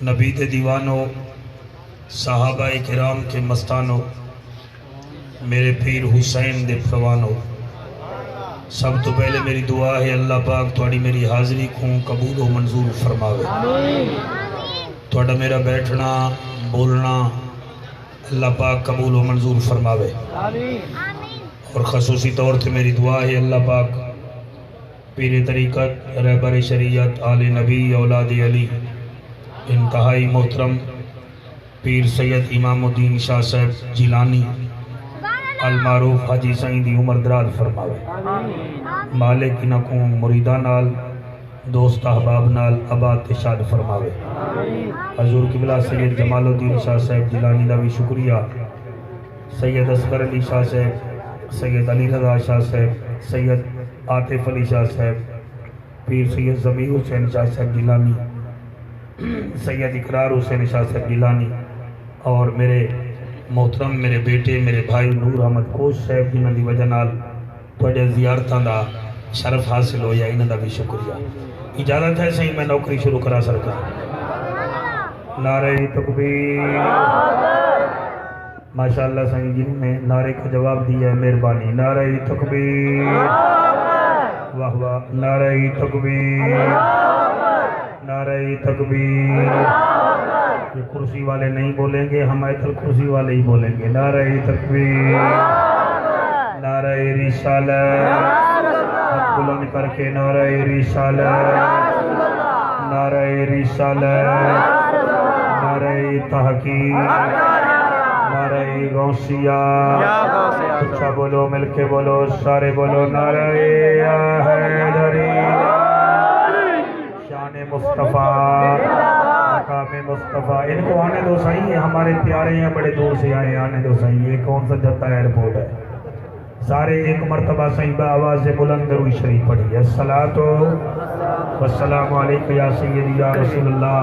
نبی دے دیوانو، صحابہ کرام کے مستانو، میرے پیر حسین دے پروانو، سب تو پہلے میری دعا ہے اللہ پاک تھوڑی میری حاضری کو قبول و منظور فرماوے۔ تھوڑا میرا بیٹھنا بولنا اللہ پاک قبول و منظور فرماوے۔ اور خصوصی طور سے میری دعا ہے اللہ پاک پیر طریقت رہبر شریعت آل نبی اولاد علی انتہائی محترم پیر سید امام الدین شاہ صاحب جیلانی المعروف حاجی سعیدی عمر دراز فرماوے۔ مالک انکوں مریدہ نال دوست احباب نال آباد تشاد فرماوے۔ حضور قبلہ سید جمال الدین شاہ صاحب جیلانی دا بھی شکریہ، سید اصغر علی شاہ صاحب، سید علی رضا شاہ صاحب، سید عاطف علی شاہ صاحب، پیر سید ضمیع حسین شاہ صاحب جیلانی، سید اقرار حسین شاہ صاحب جیلانی، اور میرے محترم میرے بیٹے میرے بھائی نور احمد کوش صاحب جنہاں دی وجہ نال تھوڑے زیارتاں دا شرف حاصل ہو یا انہاں دا بھی شکریہ۔ اجازت ہے صحیح میں نوکری شروع کرا سرکار۔ نعرہ تکبیر، ماشاءاللہ صحیح جن میں نعرے کا جواب دیا ہے مہربانی۔ نعرہ تکبیر، واہ واہ، نعرہ تکبیر، نعرہ تکبیر۔ یہ کرسی والے نہیں بولیں گے، ہم آیت الکرسی والے ہی بولیں گے۔ نعرہ تکبیر، نعرہ رسالت، ہاتھ بلند کر کے نعرہ رسالت، نعرہ رسالت، نعرہ تحقیق، نعرہ غوثیہ، اچھا بولو مل کے بولو سارے بولو نعرہ حیدری، شان مصطفیٰ، مقام مصطفیٰ۔ ان کو آنے دو صحیح، ہمارے پیارے ہیں بڑے دور سے آئے ہیں، آنے دو صحیح۔ یہ کون سا جتا ایئرپورٹ ہے؟ سارے ایک مرتبہ صحیح آواز سے بلند درود شریف پڑھی۔ الصلاۃ والسلام علیکہ یا سیدی یا رسول اللہ،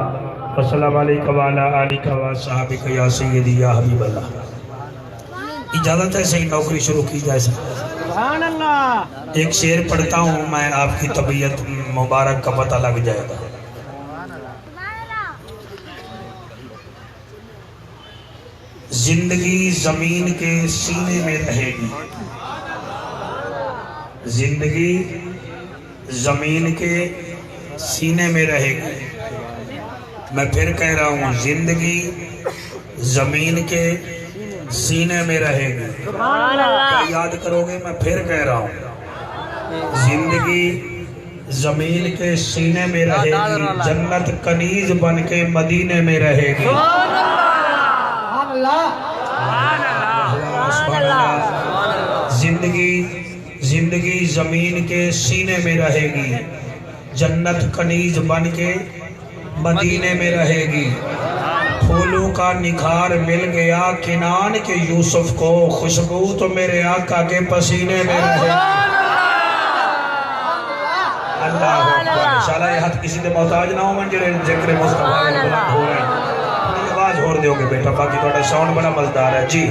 والسلام علیکہ وعلا آلکہ وصحبہ یا سیدی یا حبیب اللہ۔ اجازت ہے صحیح نوکری شروع کی جائے۔ سبحان اللہ۔ ایک شعر پڑھتا ہوں میں، آپ کی طبیعت مبارک کا پتہ لگ جائے گا۔ زندگی زمین کے سینے میں رہے گی، زندگی زمین کے سینے میں رہے گی۔ میں پھر کہہ رہا ہوں، زندگی زمین کے سینے میں رہے گی۔ کیا یاد کرو گے؟ میں پھر کہہ رہا ہوں، زندگی زمین کے سینے میں رہے گی، جنت کنیز بن کے مدینے میں رہے گی۔ زندگی زمین کے سینے میں رہے گی، جنت کنیز بن کے مدینے میں رہے گی۔ پھولوں کا نکھار مل گیا کنان کے یوسف کو، خوشبو تو میرے آقا کے پسینے میں رہے گی۔ اللہ اکبر۔ انشاءاللہ یہ ہاتھ کسی دے محتاج نہ ہو، من جڑے ذکر مصطفیٰ بلند ہو رہے ہیں۔ آواز ہور دیو گے بیٹا، باقی توڑا ساؤنڈ بڑا مزدار ہے جی۔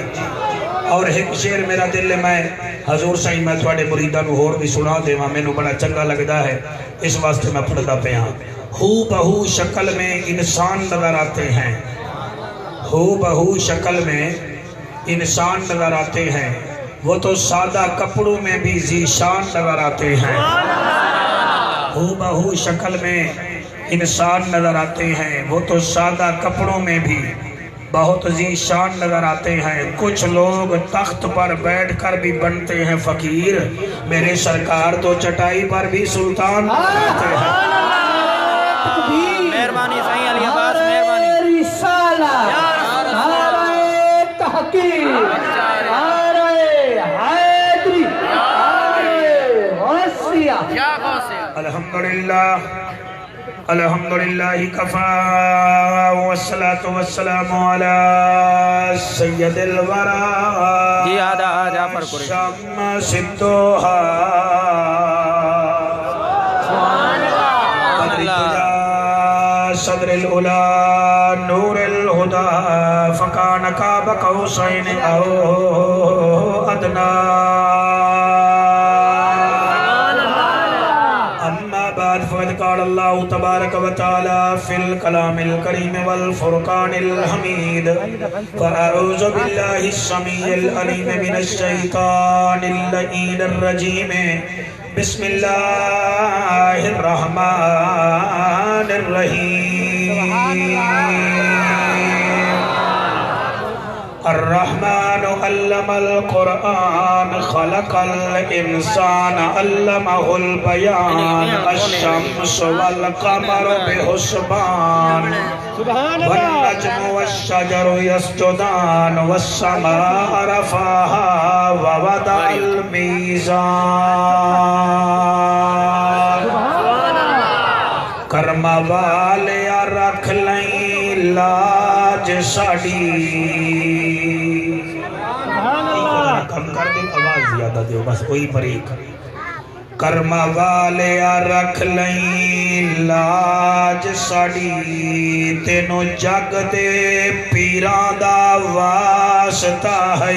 اور ایک شعر میرا دل ہے، میں حضور صحیح میں تھوڑے مریداں نو ہور بھی سنا دے ماں، میں نو بڑا چنگا لگدا ہے، اس واسطے میں پڑھتا پہ ہاں۔ ہو بہو شکل میں انسان نظر آتے ہیں، ہو بہو شکل میں انسان نظر آتے ہیں، وہ تو سادہ کپڑوں میں بھی ذیشان نظر آتے ہیں۔ ہو بہو شکل میں انسان نظر آتے ہیں، وہ تو سادہ کپڑوں میں بھی بہت ذیشان نظر آتے ہیں۔ کچھ لوگ تخت پر بیٹھ کر بھی بنتے ہیں فقیر، میرے سرکار تو چٹائی پر بھی سلطان بنتے ہیں۔ مہربانی صحیح علی عباس، مہربانی۔ رسالہ، نعرہ تحقیق، نعرہ حیدری، نعرہ غوثیہ۔ الحمدللہ، الحمدللہ کفا، والصلاة والسلام علی سید الورا، جی آدھا جعفر قریشی، شمس الدوحا، صدر العلا نور الہدا، فکان قاب قوسین او ادنا۔ اما بعد فقد قال اللہ اللہ تبارک و تعالی فی الکلام الکریم والفرقان الحمید فاعوذ باللہ السمیع العلیم من الشیطان اللعین الرجیم بسم اللہ الرحمن الرحیم الرحمن علم القرآن خلق الانسان علمہ البیان الشمس والقمر بحسبان والنجم والشجر يسجدان والسماء رفعها ووضع الميزان کرم والیا رکھ لیں لاج ساڑی کم کر دیں آواز زیادہ دیو بس کوئی بریک کرم والیا رکھ لیں لاج ساڑی تینوں جگ دے پیران دا واسطہ ہے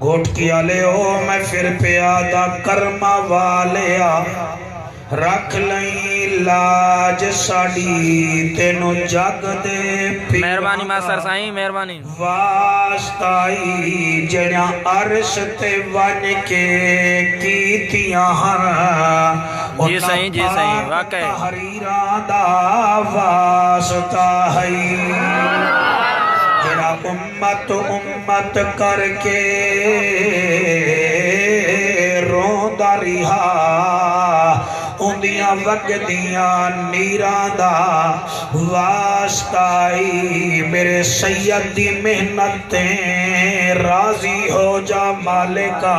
گھوٹ کیا لے ہو میں پھر پیادہ کرم والیا رکھ لیں لاج ساڑی تینوں جگ دے مہربانی ماسٹر سائیں مہربانی واسطائی جڑیاں عرش تے ون کے کیتیاں ہاں جی صحیح واقعی تحریران دا واسطہ ہے جڑا امت امت کر کے روندا رہا اندیاں وگدیاں نیران دا واسطائی میرے سید دی محنتیں راضی ہو جا مالکا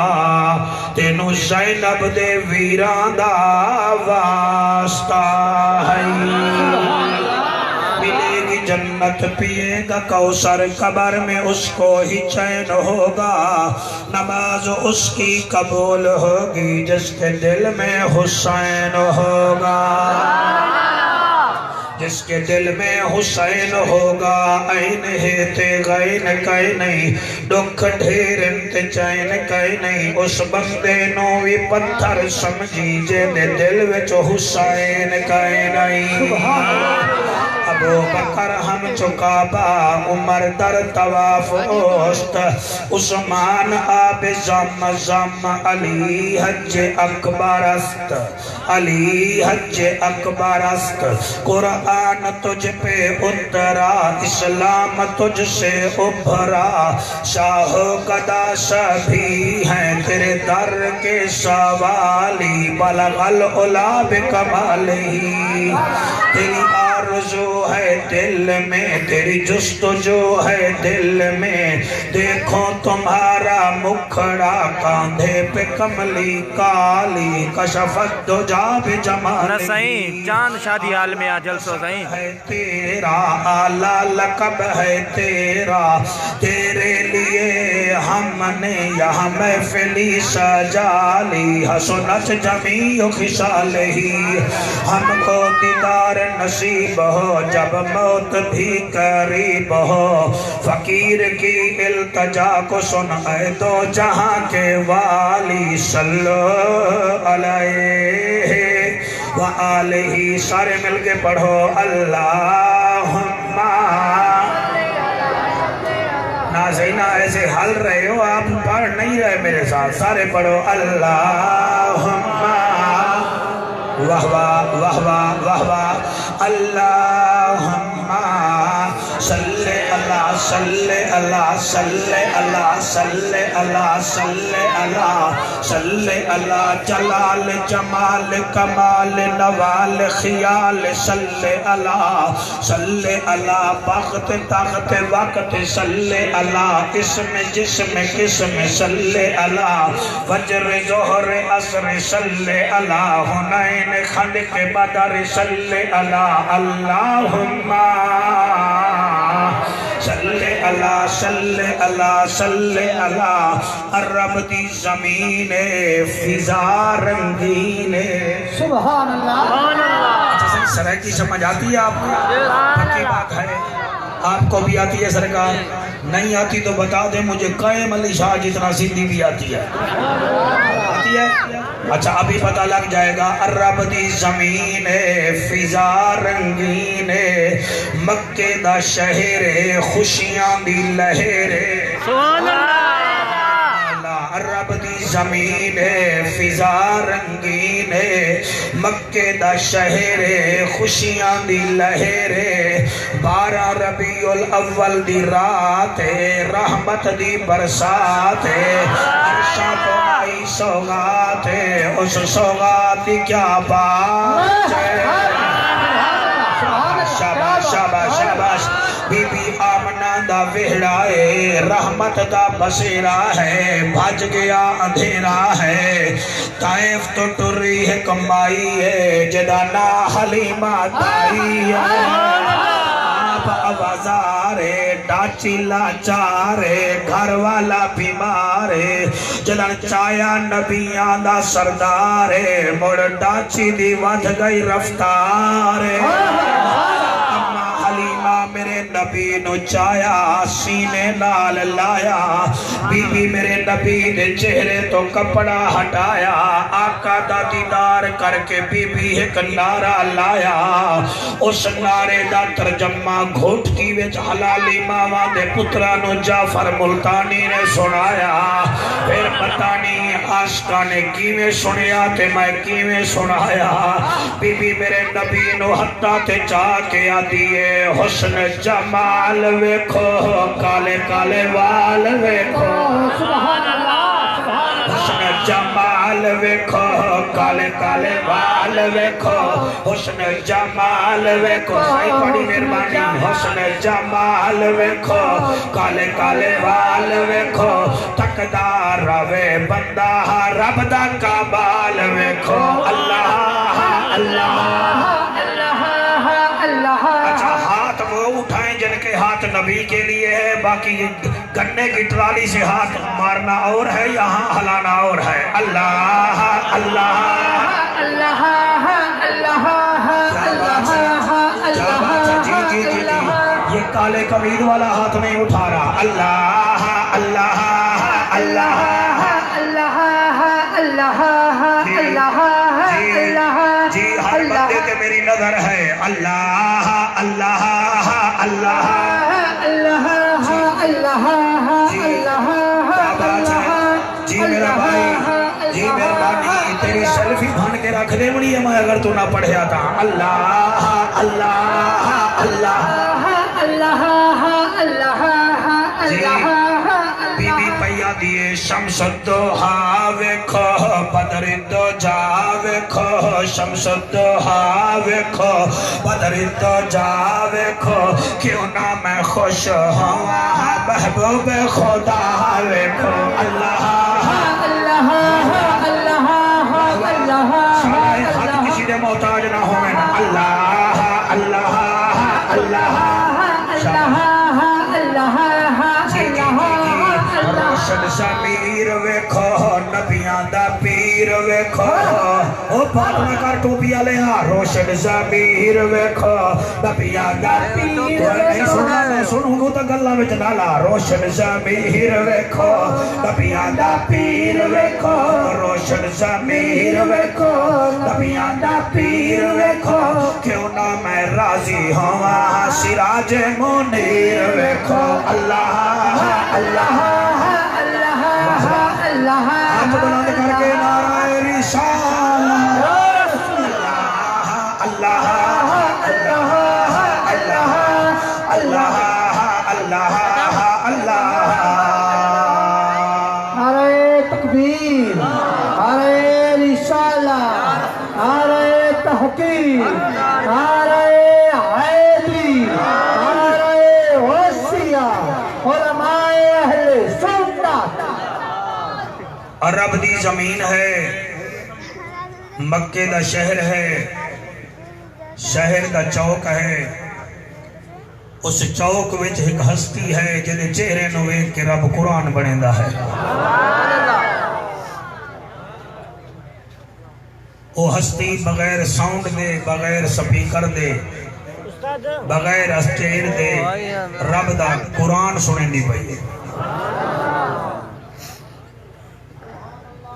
تینوں زینب دے ویران دا واسطائی ملے گی جنت پیے گا کوثر قبر میں اس کو ہی چین ہوگا نماز اس کی قبول ہوگی جس کے دل میں حسین ہوگا جس کے دل میں حسین ہوگا این ہے تے غین کئی نہیں دکھ ڈھیر انت چین کئی نہیں اس بندے نوی پتھر سمجھی جے دے دل وچ حسین کئی نہیں ابو بکر ہم چکابا عمر در طواف اوست عثمان آب زم زم علی حج اکبر است علی حج اکبر است قرآن تجھ پہ اترا اسلام تجھ سے ابھرا شاہ و قدا سبھی ہیں تیرے در کے سوالی بلغ العلا بکمالہی تیری آرزو ہے دل میں تیری جستجو ہے دل میں دیکھو تمہارا مکھڑا کاندھے پہ کملی کالی کشفت دو جاب جمالی نہ صحیح چاند شادی حال میں آجل سو صحیح ہے تیرا آلہ لقب ہے تیرا تیرے لیے ہم نے یہاں محفلی سجالی حسنت جمیع خصالہی ہم کو دیدار نصیب ہو جب موت بھی قریب ہو فقیر کی التجا کو سن اے دو جہاں کے والی صلو علیہ وآلہ سارے مل کے پڑھو اللہم ناظرین ایسے حل رہے ہو آپ پڑھ نہیں رہے میرے ساتھ سارے پڑھو اللہم وہوا وہوا وہوا اللہم صلی اللہ صلی اللہ صلی اللہ صلی اللہ صلی اللہ صلی اللہ جلال جمال کمال نوال خیال صلی اللہ بخت طاقت وقت صلی اللہ اسم جسم قسم صلی اللہ فجر ظہر عصر صلی اللہ حنین خندق بدر صلی اللہ اللہم صلی اللہ صلی اللہ صلی اللہ عرب دی زمین فضا رنگین سبحان اللہ اچھا صحیح سرائکی سمجھ آتی ہے آپ کو پکی بات ہے آپ کو بھی آتی ہے سرکار نہیں آتی تو بتا دیں مجھے قائم علی شاہ جتنا سندھی بھی آتی ہے آتی ہے؟ اچھا ابھی پتہ لگ جائے گا. رب دی زمین فضا رنگین مکے دا شہر خوشیاں دی لہر. سبحان رب دی زمین فضا رنگین مکے دا شہر خوشیاں دی لہر. 12 ربیع الاول دی رات رحمت دی برسات عرشاں تو آئی سوغات اس سوغات دی کیا بات ہے. شاباش شاباش شاباش. بی بی آمنہ دا وہڑا ہے رحمت دا بسیرا ہے بھج گیا اندھیرا ہے. طائف تو ٹری ہے کمائی ہے جدانا حلیمہ دائی ہے. آپ آوازار ہے ڈاچی لاچار ہے گھر والا بیمار ہے جدن چایا نبیان دا سردار ہے مڑ ڈاچی دی ودھ گئی رفتار ہے. میرے نبی نو چایا سینے نال لایا بی بی میرے نبی نے چہرے تو کپڑا ہٹایا آقا دا دیدار کر کے بی بی ایک نعرہ لایا. اس نعرے دا ترجمہ گھوٹکی وچ حلالی ماما دے پترا نو جعفر ملتانی نے سنایا. پھر پتہ نہیں عاشقہ نے کیویں سنیا تے میں کیویں سنایا. بی بی میرے نبی نو حتہ تے چاہ کے آدیے حسن جمال ویکھو کالے کالے وال ویکھو. سبحان اللہ سبحان اللہ. حسن جمال ویکھو کالے کالے وال ویکھو. حسن جمال ویکھو سائی بڑی مہربانی. حسن جمال ویکھو کالے کالے وال ویکھو. تقدار روے بندہ رب دا کمال ویکھو. اللہ اللہ. اچھا ہاتھ وہ اٹھائیں جن کے ہاتھ نبی کے لیے ہے باقی گنے کی ٹرالی سے ہاتھ مارنا اور ہے یہاں ہلانا اور ہے. اللہ اللہ اللہ اللہ اللہ. جی جی جی جی یہ کالے کبیر والا ہاتھ نہیں اٹھا رہا. اللہ اللہ اللہ اللہ اللہ اللہ. جی ہر بندے پہ میری نظر ہے. اللہ اللہ اللہ اللہ اللہ جی میرا بھائی جی مہربانی تیری سیلفی بھان کے رکھ دے بڑی ہے میں اگر تو نہ پڑھیا تھا. اللہ اللہ اللہ اللہ بی بی پیا دیے شمس الدوحا ویکھو بدر الدجا ویکھو شمس الدوحا ویکھو بدر الدجا ویکھو. کیوں نہ میں خوش ہوا محبوب خدا ویکھو. اللہ اللہ اللہ اللہ. حد کسی دے محتاج نہ ہوئے. اللہ اللہ اللہ روشن ضمیر ویکھو نبیاں دا پیر ویکھو. او بات نہ کر ٹوپیاں لے آ. روشن ضمیر ویکھو نبیاں دا پیر. نہیں سننا میں سنوں گو تو گلہ وچ ڈالا. روشن ضمیر ویکھو نبیاں دا پیر ویکھو. روشن ضمیر ویکھو نبیاں دا پیر ویکھو. کیوں نہ میں راضی ہوا سراج منیر ویکھو. اللہ اللہ ہاتھ بلند کر کے نعرہ رسالت. اللہ اللہ اللہ اللہ اللہ اللہ. نعرہ تکبیر نعرہ رسالت نعرہ تحقیق نعرہ حیدری نعرہ غوثیہ علماء اہل سنت. اور رب دی زمین ہے مکے دا شہر ہے شہر دا چوک ہے. اس چوک وچ ایک ہستی ہے جنہیں چہرے نو ویکھ کے رب قرآن بنیندا ہے. وہ ہستی بغیر ساؤنڈ دے بغیر سپیکر دے بغیر اسٹیج دے رب دا قرآن سنیں دی پئی.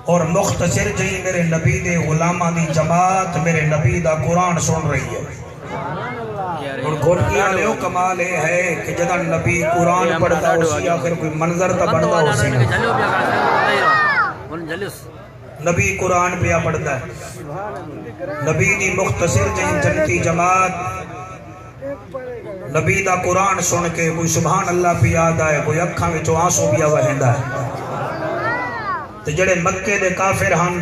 اور مختصر جی میرے نبی دے غلامہ دی جماعت میرے نبی دا قرآن سن رہی ہے اور گھوٹکی آلے ہو کمال ہے کہ جدہ نبی قرآن پڑھتا ہو سی آخر کوئی منظر تا بڑھتا ہو سی نبی قرآن پہ پڑھتا ہے نبی دی مختصر جنتی جماعت نبی دا قرآن سن کے کوئی سبحان اللہ پہ یاد آئے کوئی اکھاں وچوں آنسو بھی وہندا ہے تے جڑے مکے دے کافر ہن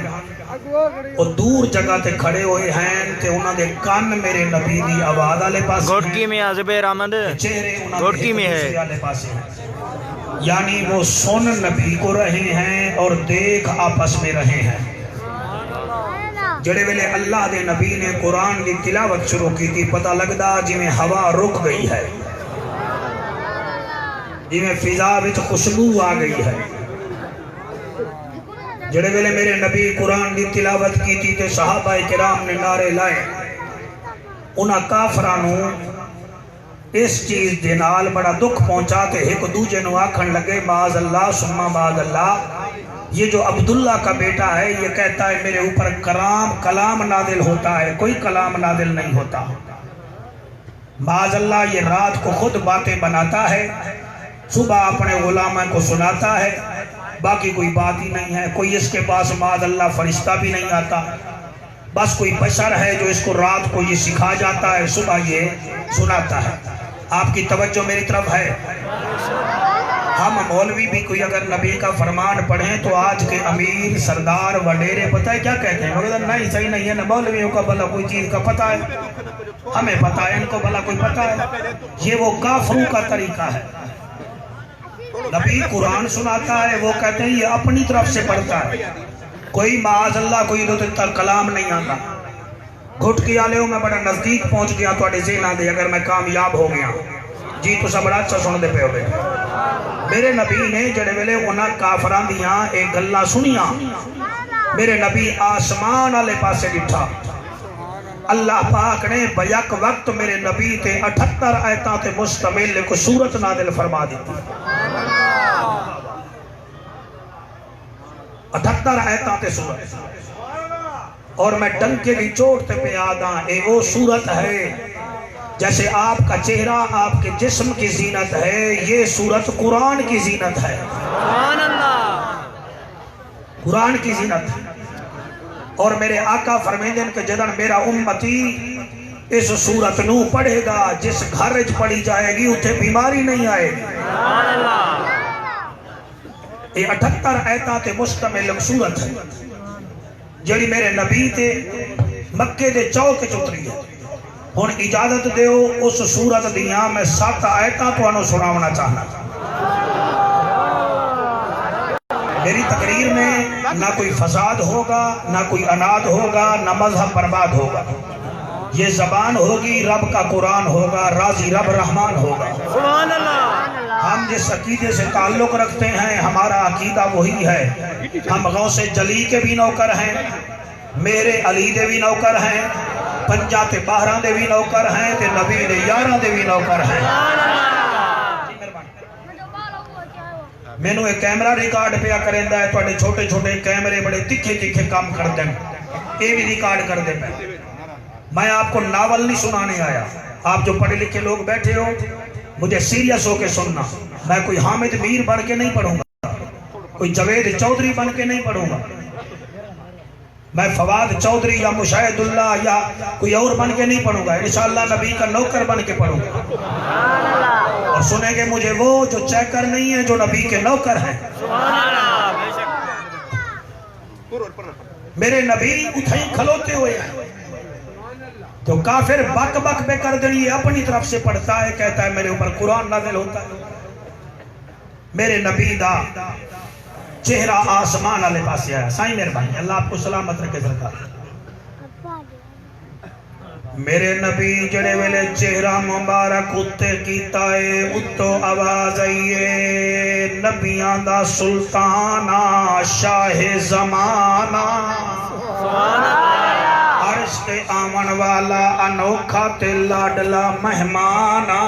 وہ دور جگہ تے کھڑے ہوئے ہیں تے انہاں دے کان میرے نبی دی آواز والے پاس گھوٹکی میں زبیر احمد چہرے انہاں گھوٹکی میں ہے والے پاس ہیں یعنی وہ سن نبی کو رہے ہیں اور دیکھ آپس میں رہے ہیں جڑے ویلے اللہ دے نبی نے قرآن دی تلاوت شروع کی تھی پتہ لگدا جی میں ہوا رک گئی ہے جی میں فضا وچ خوشبو آ گئی ہے جڑے ویلے میرے نبی قرآن دی تلاوت کی تھی تے صحابہ کرام نے نعرے لائے انہاں کافرانو اس چیز دے نال بڑا دکھ پہنچا کہ ایک دوجے نو آکھن لگے معاذ اللہ ثم معاذ اللہ یہ جو عبداللہ کا بیٹا ہے یہ کہتا ہے میرے اوپر کلام نازل ہوتا ہے کوئی کلام نازل نہیں ہوتا معاذ اللہ یہ رات کو خود باتیں بناتا ہے صبح اپنے غلامہ کو سناتا ہے باقی کوئی بات ہی نہیں ہے کوئی اس کے پاس معاذ اللہ فرشتہ بھی نہیں آتا بس کوئی بشر ہے جو اس کو رات کو یہ سکھا جاتا ہے صبح یہ سناتا ہے آپ کی توجہ میری طرف ہے ہم مولوی بھی کوئی اگر نبی کا فرمان پڑھیں تو آج کے امیر سردار وڈیرے پتہ ہے کیا کہتے ہیں مگر نہیں صحیح نہیں ہے نا مولویوں کا بھلا کوئی چیز کا پتہ ہے ہمیں پتہ ہے ان کو بھلا کوئی پتہ ہے یہ وہ کافروں کا طریقہ ہے نبی قرآن سناتا ہے وہ کہتے ہیں یہ اپنی طرف سے پڑھتا ہے کوئی معاذ اللہ کوئی تر کلام نہیں آتا گھٹکی آلے ہوں میں بڑا نزدیک پہنچ گیا تو اڑے زینہ دے اگر میں کامیاب ہو گیا جی تو سب بڑا اچھا سن دے پہ ہو بیٹھے میرے نبی نے جڑے ویلے انہاں کافران دیاں ایک گلہ سنیاں میرے نبی آسمان والے پاسے ڈٹھا اللہ پاک نے بیک وقت میرے نبی تے 78 آیتاں تے مشتمل کو سورت نازل فرما دیتی 78 آیتاں تے سورت اور میں ڈنکے کی چوٹ تے پہ آدھاں اے وہ سورت ہے جیسے آپ کا چہرہ آپ کے جسم کی زینت ہے یہ سورت قرآن کی زینت ہے قرآن کی زینت ہے اور میرے آقا فرمیدن کہ جدن میرا امتی اس سورت نو پڑھے گا جس گھر پڑھی جائے گی اتھے بیماری نہیں آئے گی یہ 78 آیتاں تے مشتمل سورت ہے جڑی میرے نبی تے مکے دے چوک چتری ہے ہن اجازت دیو اس سورت دیاں میں 7 آیتاں تو انہوں سناونا چاہنا میری تقریر میں نہ کوئی فساد ہوگا نہ کوئی اناد ہوگا نہ مذہب برباد ہوگا یہ زبان ہوگی رب کا قرآن ہوگا راضی رب رحمان ہوگا ہم جس عقیدے سے تعلق رکھتے ہیں ہمارا عقیدہ وہی ہے ہم غوث جلی کے بھی نوکر ہیں میرے علی دے بھی نوکر ہیں پنجا تے باہران دے بھی نوکر ہیں تے نبی دے یاران دے بھی نوکر ہیں میں نو ایک کیمرہ ریکارڈ پیا کریں دا ہے تو اڑے چھوٹے چھوٹے کیمرے بڑے تکھے تکھے کام کر دیں اے بھی ریکارڈ کر دیں میں آپ کو ناول نہیں سنانے آیا آپ جو پڑھے لکھے لوگ بیٹھے ہو مجھے سیریس ہو کے سننا میں کوئی حامد میر بن کے نہیں پڑھوں گا کوئی جوید چودھری بن کے نہیں پڑھوں گا میں فواد چودھری یا مشاہد اللہ یا کوئی اور بن کے نہیں پڑھوں گا انشاءاللہ نبی کا نوکر بن کے پڑھوں گا اور سنیں گے مجھے وہ جو چیکر نہیں ہے جو نبی کے نوکر ہیں میرے نبی اتھائی کھلوتے ہوئے ہیں تو کافر بک بک بے کر دیں یہ اپنی طرف سے پڑھتا ہے کہتا ہے میرے اوپر قرآن نازل ہوتا ہے میرے نبی دا چہرہ آسمان والے پاس آیا سائیں مہربانی اللہ آپ کو سلامت رکھے سرکار میرے نبی جڑے ویلے چہرہ مبارک اتے کیتا ہے اتو آواز آئیے نبیاں دا سلطانہ شاہ زمانہ عرش تے آمن والا انوکھا تے لاڈلا مہمانا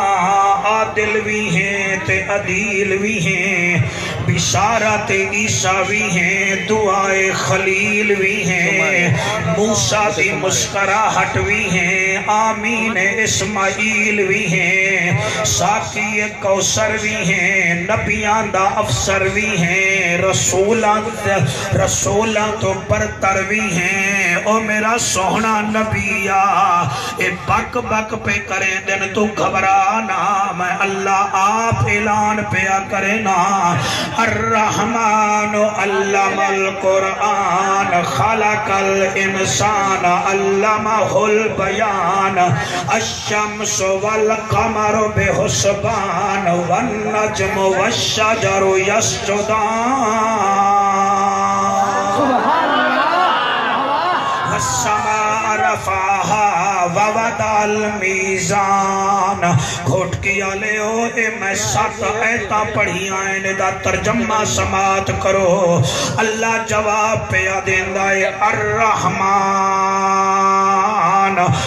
عادل بھی ہیں تے عدیل بھی ہیں بشارت عیسیٰ بھی ہیں، دعائے خلیل بھی ہیں، موسیٰ دی مسکراہٹ بھی ہیں، آمین اسماعیل بھی ہیں، ساقی کوثر بھی ہیں، نبیان دا افسر بھی ہیں، رسولاں تو برتر بھی ہیں۔ او میرا سوہنا نبیہ اے بک بک پہ کریں دن تو گھبرانا، میں اللہ آپ اعلان پیا کرنا، الرحمن علم القرآن خلق الانسان علمہ البیان الشمس والقمر بحسبان والنجم والشجر یسجدان والسماء رفعها ووضع المیزان۔ گھوٹ کیا لے ہو اے میں 7 آیتاں پڑھی آئین دا ترجمہ سماعت کرو۔ اللہ جواب پہ دیندہ ہے الرحمن،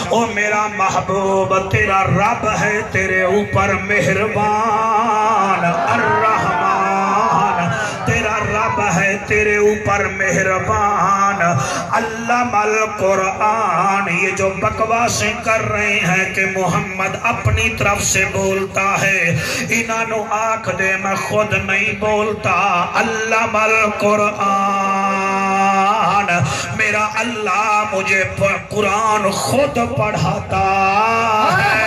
او میرا محبوب تیرا رب ہے تیرے اوپر مہربان، الرحمن تیرا رب ہے تیرے اوپر مہربان، علم القرآن۔ یہ جو بکواسیں کر رہے ہیں کہ محمد اپنی طرف سے بولتا ہے، انہوں آنکھ دے میں خود نہیں بولتا، علم القرآن، میرا اللہ مجھے قرآن خود پڑھاتا ہے۔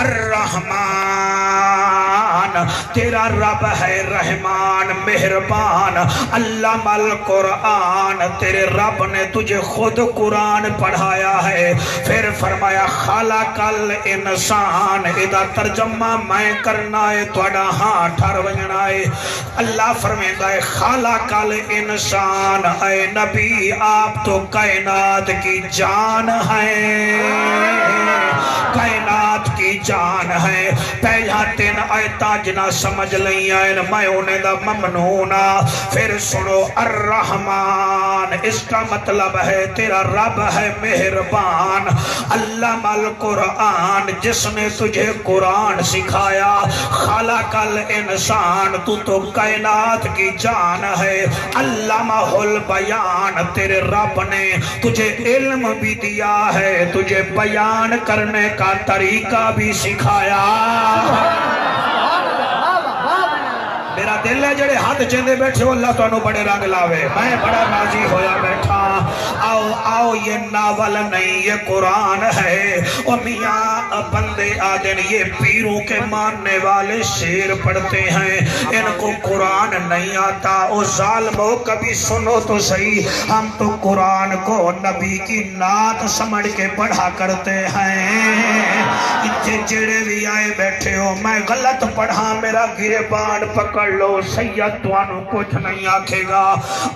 الرحمن تیرا رب ہے رحمان مہربان، علم القرآن تیرے رب نے تجھے خود قرآن پڑھایا ہے۔ پھر فرمایا خلق الانسان، ادھا ترجمہ میں کرنا ہے توڑا ہاں ٹھر وجنا ہے۔ اللہ فرمیتا ہے خلق الانسان، اے نبی آپ تو کائنات کی جان ہیں، کائنات کی جان ہے۔ پہلا 3 آیتاں جنا سمجھ لیں آئین میں انہیں دا ممنونا۔ پھر سنو الرحمن، اس کا مطلب ہے تیرا رب ہے مہربان، علم القرآن جس نے تجھے قرآن سکھایا، خلق الانسان تو کائنات کی جان ہے، علمہ البیان تیرے رب نے تجھے علم بھی دیا ہے، تجھے بیان کرنے کا طریقہ بھی سکھایا۔ میرا دل ہے جڑے ہاتھ چندے بیٹھے ہو اللہ تو انہوں بڑے رنگ لاوے، میں بڑا راضی ہویا بیٹھا۔ آؤ آؤ یہ ناول نہیں یہ قرآن ہے۔ اور میاں بندے آدن یہ پیروں کے ماننے والے شعر پڑھتے ہیں، ان کو قرآن نہیں آتا۔ او ظالمو کبھی سنو تو صحیح، ہم تو قرآن کو نبی کی نعت سمجھ کے پڑھا کرتے ہیں۔ جڑے بھی آئے بیٹھے ہو میں غلط پڑھا میرا گریبان پکڑ لو، سید توانو کچھ نہیں آکھے گا۔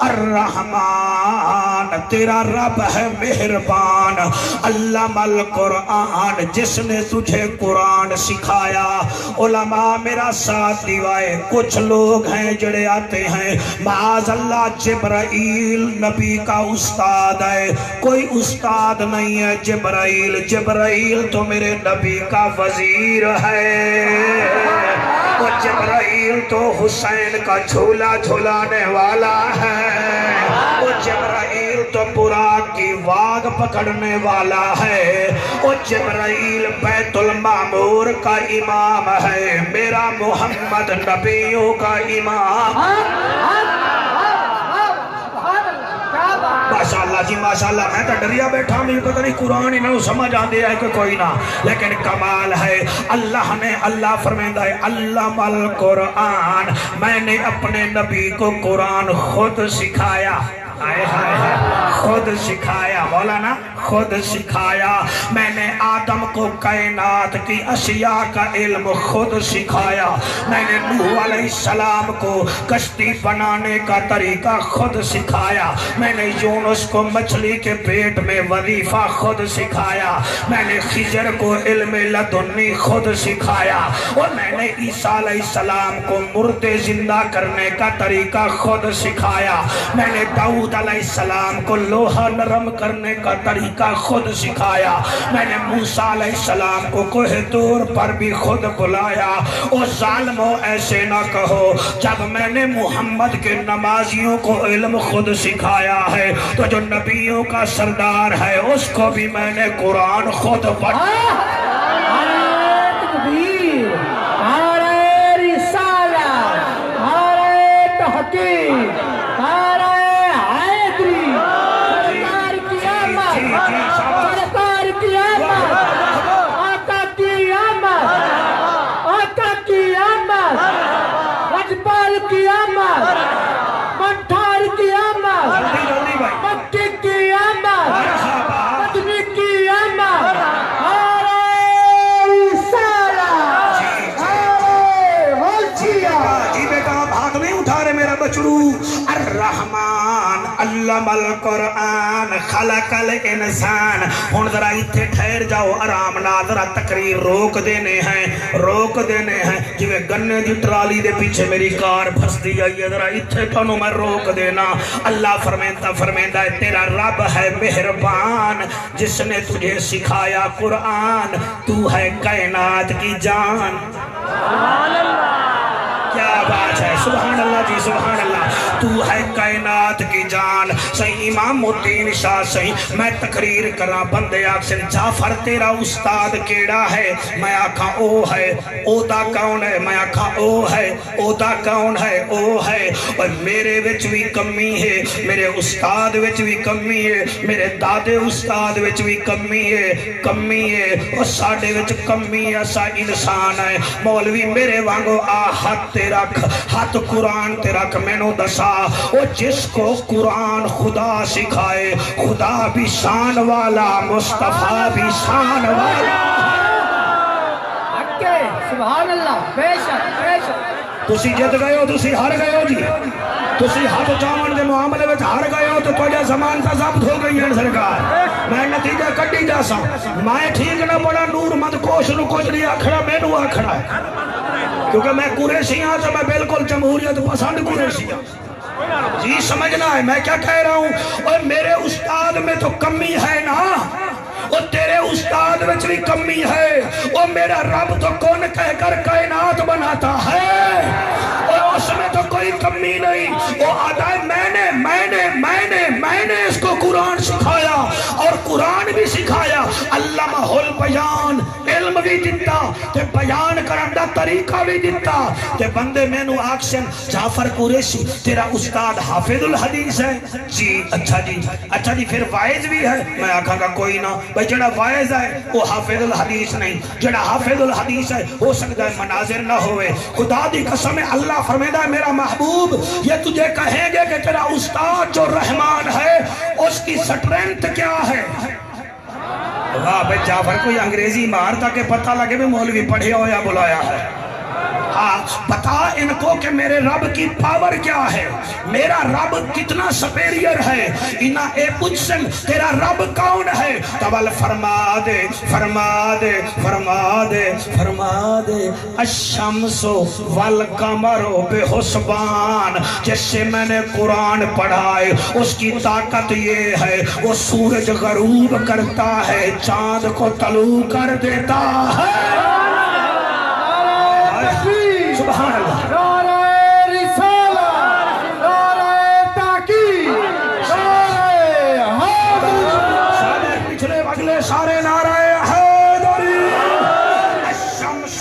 الرحمن تیرا رب ہے مہربان، علم القرآن جس نے تجھے قرآن سکھایا۔ علماء میرا ساتھ دیوائے، کچھ لوگ ہیں جڑے آتے ہیں معاذ اللہ جبرائیل نبی کا استاد ہے، کوئی استاد نہیں ہے جبرائیل، جبرائیل تو میرے نبی کا وزیر ہے، وہ جبرائیل تو حسین کا جھولا جھولانے والا ہے، وہ جبرائیل تو براق کی واگ پکڑنے والا ہے، وہ جبرائیل بیت المعمور کا امام ہے، میرا محمد نبیوں کا امام۔ ماشاءاللہ جی ماشاءاللہ، میں تو ڈریا بیٹھا نہیں، پتہ نہیں قرآن انہوں سمجھ آن دیا ہے کہ کوئی نہ، لیکن کمال ہے اللہ فرمیندہ ہے علم القرآن، میں نے اپنے نبی کو قرآن خود سکھایا، خود سکھایا، مولانا خود سکھایا، میں نے آدم کو کائنات کی اشیاء کا علم خود سکھایا، میں نے نوح علیہ السلام کو کشتی بنانے کا طریقہ خود سکھایا، میں نے یونس کو مچھلی کے پیٹ میں وظیفہ خود سکھایا، میں نے خضر کو علم لدنی خود سکھایا، اور میں نے عیسیٰ علیہ السلام کو مردے زندہ کرنے کا طریقہ خود سکھایا، میں نے داؤد علیہ السلام کو لوہا نرم کرنے کا طریقہ خود سکھایا، میں نے موسیٰ علیہ السلام کو کوہ طور پر بھی خود بلایا۔ اور ظالموں ایسے نہ کہو، جب میں نے محمد کے نمازیوں کو علم خود سکھایا ہے تو جو نبیوں کا سردار ہے اس کو بھی میں نے قرآن خود پڑھا۔ نعرہ تکبیر، نعرہ رسالت، نعرہ تحقیق، نعرہ حیدری، سرکار کی آمد، سرکار کی آمد، آقا کی آمد، آقا کی آمد، رجپال کی آمد، منٹھار کی آمد، جلدی بھائی، مکی کی آمد، مدنی کی آمد، نعرہ رسالت، نعرہ غوثیہ۔ جی بیٹا آپ ہاتھ نہیں اٹھا رہے میرا بچڑو۔ الرحمن علم القرآن خلق الانسان۔ ہن ذرا اتھے ٹھہر جاؤ آرام نال، ذرا تقریر روک دینے ہیں جی گنے دی ٹرالی دے پیچھے میری کار پھسدی آئی ہے، ذرا اتھے تھانوں میں روک دینا۔ اللہ فرمیندا ہے تیرا رب ہے مہربان جس نے تجھے سکھایا قرآن، تو ہے کائنات کی جان۔ کیا بات ہے، سبحان اللہ جی سبحان اللہ، تو ہے کائنات کی جان۔ صحیح امام الدین شاہ صحیح میں تقریر کرا، بندے آکسن جعفر تیرا استاد کیڑا ہے، میں آکھا او ہے، او دا کون ہے، میں آکھا او ہے، او دا کون ہے، او ہے۔ اور میرے وچ بھی کمی ہے، میرے استاد وچ بھی کمی ہے، میرے دادے استاد وچ بھی کمی ہے، اور ساڈے وچ کمی ہے، سا انسان ہے۔ مولوی میرے وانگو آ ہاتھ تے رکھ، ہاتھ قرآن تے رکھ، میں نو دسا او جس کو قرآن خدا سکھائے، خدا بھی شان والا، مصطفیٰ بھی شان والا۔ حقے سبحان اللہ، بے شک بے شک۔ تسی جت گئے ہو، تسی ہار گئے ہو جی، تسی ہاتھ چاون دے معاملے وچ ہار گئے ہو تو تواڈا زمان تا ضبط ہو گئی ہے سرکار۔ میں نتیجہ کڈی جا سا، میں ٹھیک نہ بڑا نور مد کوش نو کچھ نہیں آکھنا، مینوں آکھنا ہے کیونکہ میں قریشی ہاں تو میں بالکل جمہوریت پسند قریشی ہوں۔ جی سمجھنا ہے میں کیا کہہ رہا ہوں۔ اور میرے استاد میں تو کمی ہے نا، اور تیرے استاد میں بھی کمی ہے، اور میرا رب تو کون کہہ کر کائنات بناتا ہے، اور اس میں تو کوئی کمی نہیں۔ وہ آتا ہے میں نے اس کو قرآن سکھایا اور قرآن بھی سکھایا، علمہ البیان، علم بھی دیتا تے بیان کرن دا طریقہ بھی دیتا۔ تے بندے میں نو آکشن جعفر قریشی تیرا استاد حافظ الحدیث ہے؟ جی اچھا جی پھر وائز بھی ہے؟ میں آکھا گا کوئی نہ بھئی، جڑا وائز ہے وہ حافظ الحدیث نہیں، جڑا حافظ الحدیث ہے ہو سکتا ہے مناظر نہ ہوئے۔ خدا دی قسم ہے اللہ فرمیدہ ہے میرا محبوب یہ تجھے کہیں گے کہ تیرا استاد جو رحمان ہے اس کی سٹرینتھ کیا ہے۔ واہ بھئی جعفر کوئی انگریزی مار تاکہ پتہ لگے بھی مولوی پڑھے ہو یا بلایا ہے۔ ہاں بتا ان کو کہ میرے رب کی پاور کیا ہے، میرا رب کتنا سپیریئر ہے۔ انہاں اے پوچھن تیرا رب کون ہے، تول فرما دے فرما دے فرما دے فرما دے الشمس والقمر بحسبان۔ جس سے میں نے قرآن پڑھائے اس کی طاقت یہ ہے، وہ سورج غروب کرتا ہے، چاند کو طلوع کر دیتا ہے۔ سبحان اللہ، نعرہ رسالت، نعرہ تحقیق، نعرہ حیدری، سارے پچھلے اگلے سارے نعرہ حیدری۔ الشمس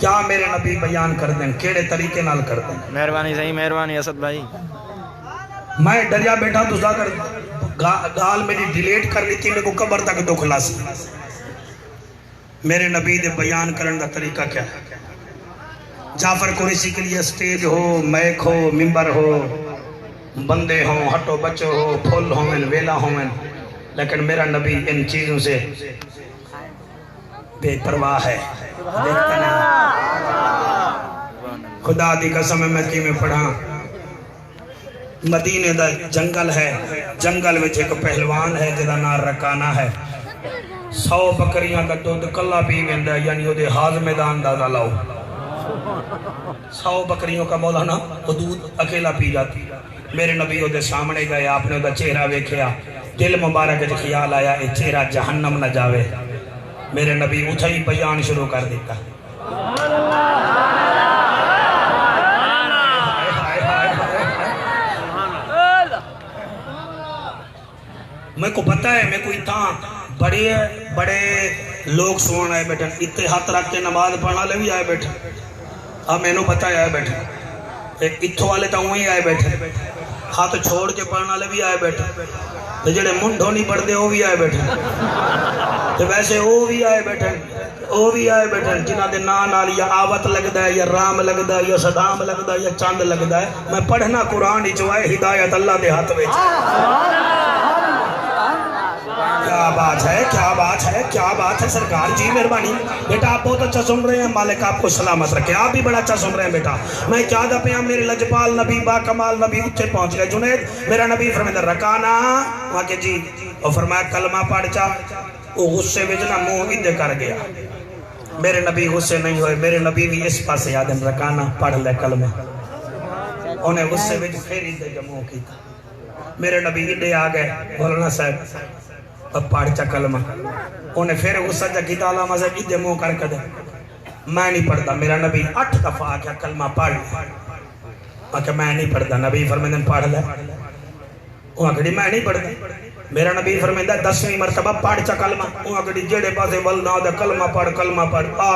کیا میرے نبی بیان کر دیں کیڑے طریقے نال کر دیں مہربانی صحیح مہربانی اسد بھائی میں ڈریا بیٹھا تو کر گال میری ڈیلیٹ کر لی تھی میرے کو قبر تک دکھ لاس میرے نبی دے بیان کرن دا طریقہ کیا ہے جعفر قریشی کے لیے سٹیج ہو میک ہو ممبر ہو بندے ہوں ہٹو بچو ہو پھول ہوں ویلا ہوں لیکن میرا نبی ان چیزوں سے بے پرواہ ہے دیکھتا نہیں خدا دی قسم میں کی میں پڑھا مدینے دا جنگل ہے جنگل میں ایک پہلوان ہے جدا نام رکانہ ہے 100 بکریاں کا دودھ کلا پی گندا یعنی وہ دے ہاضمے دا اندازہ لاؤ 100 بکریوں کا مولانا وہ دودھ اکیلا پی جاتی میرے نبی وہ دے سامنے گئے آپ نے وہ دا چہرہ ویکھیا دل مبارک جو خیال آیا یہ چہرہ جہنم نہ جاوے میرے نبی اتھا ہی بیان شروع کر دیتا میں کو پتا ہے میں کوئی تاں بڑے لوگ سوان آئے بیٹھے اتنے ہاتھ رکھ کے نماز پڑھنا لے بھی آئے بیٹھے ہاں میں نے پتا ہے آئے بیٹھے ایک اتھو والے تاں وہیں آئے بیٹھے ہاتھ چھوڑ کے پڑھنا لے بھی آئے بیٹھے تو جڑے منڈھو نہیں پڑھ دے وہ بھی آئے بیٹھے تو ویسے وہ بھی آئے بیٹھے جنہ دے نال یا آوت لگدا ہے یا رام لگدا ہے یا صدام لگدا ہے یا چاند لگدا ہے میں پڑھنا قرآن ہی چوائے ہدایت اللہ دے ہاتھ وچ کیا بات ہے سرکار جی مہربانی بیٹا آپ بہت اچھا سن رہے ہیں مالک آپ کو سلامت رکھے آپ بھی بڑا اچھا سن رہے ہیں بیٹا میں کیا دا پہ میرے لجپال نبی با کمال نبی اتھے پہنچ گئے جنید میرا نبی فرمائے رکانا وہاں کے جی اور فرمایا کلمہ پڑھ چا وہ غصے وجنا منہ ادھے کر گیا میرے نبی غصے نہیں ہوئے میرے نبی بھی اس پاس یاد ہے رکانا پڑھ لے کلمہ انہیں غصے وج پھر ادھے جمعوں کی تھا میرے نبی ادھے آگئے مولانا صاحب اب پڑھ چا کلمہ انہیں پھر غصہ جا کیتا علامہ صاحب ادھے منہ کر کے دے میں نہیں پڑھتا میرا نبی 8 دفعہ آگیا کلمہ پڑھ آکے میں نہیں پڑھتا نبی فرمیدن پڑھ لے وہاں کہڑی میں نہیں پڑھتا میرا نبی فرمیدن 10ویں مرتبہ پڑھ چا کلمہ وہاں کہڑی جڑے پاسے ولنا دے کلمہ پڑھ